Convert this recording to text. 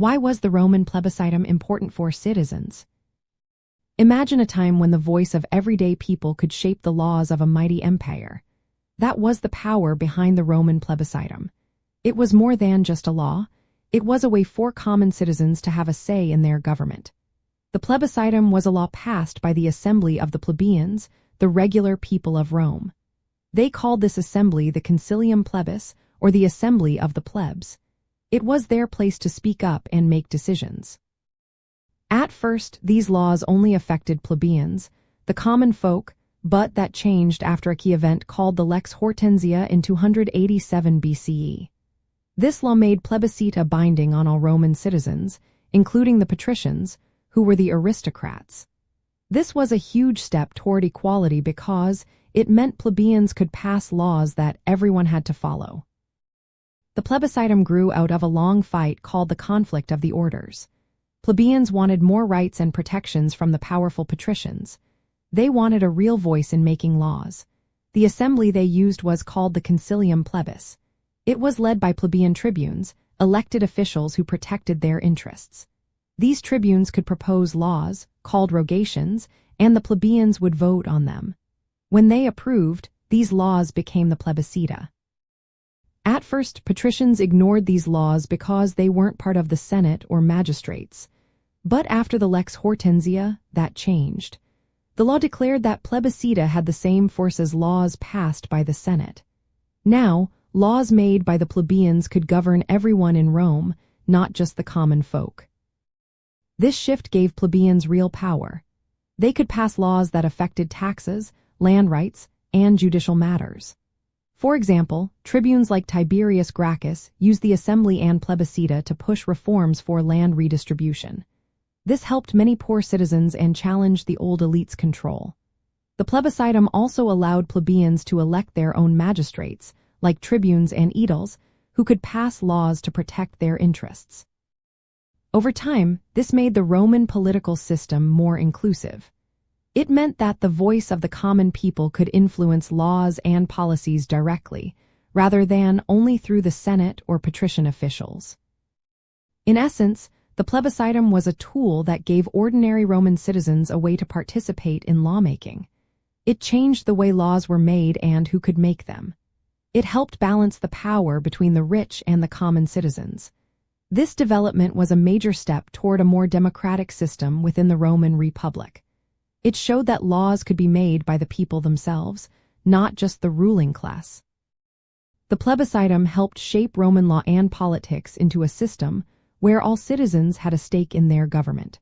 Why was the Roman plebiscitum important for citizens? Imagine a time when the voice of everyday people could shape the laws of a mighty empire. That was the power behind the Roman plebiscitum. It was more than just a law. It was a way for common citizens to have a say in their government. The plebiscitum was a law passed by the assembly of the plebeians, the regular people of Rome. They called this assembly the Concilium Plebis, or the assembly of the plebs. It was their place to speak up and make decisions. At first, these laws only affected plebeians, the common folk, but that changed after a key event called the Lex Hortensia in 287 BCE. This law made plebiscita binding on all Roman citizens, including the patricians, who were the aristocrats. This was a huge step toward equality because it meant plebeians could pass laws that everyone had to follow. The plebiscitum grew out of a long fight called the conflict of the orders. Plebeians wanted more rights and protections from the powerful patricians. They wanted a real voice in making laws. The assembly they used was called the Concilium Plebis. It was led by plebeian tribunes, elected officials who protected their interests. These tribunes could propose laws, called rogations, and the plebeians would vote on them. When they approved, these laws became the plebiscita. At first, patricians ignored these laws because they weren't part of the Senate or magistrates. But after the Lex Hortensia, that changed. The law declared that plebiscita had the same force as laws passed by the Senate. Now, laws made by the plebeians could govern everyone in Rome, not just the common folk. This shift gave plebeians real power. They could pass laws that affected taxes, land rights, and judicial matters. For example, tribunes like Tiberius Gracchus used the assembly and plebiscita to push reforms for land redistribution. This helped many poor citizens and challenged the old elite's control. The plebiscitum also allowed plebeians to elect their own magistrates, like tribunes and aediles, who could pass laws to protect their interests. Over time, this made the Roman political system more inclusive. It meant that the voice of the common people could influence laws and policies directly, rather than only through the Senate or patrician officials. In essence, the plebiscitum was a tool that gave ordinary Roman citizens a way to participate in lawmaking. It changed the way laws were made and who could make them. It helped balance the power between the rich and the common citizens. This development was a major step toward a more democratic system within the Roman Republic. It showed that laws could be made by the people themselves, not just the ruling class. The plebiscitum helped shape Roman law and politics into a system where all citizens had a stake in their government.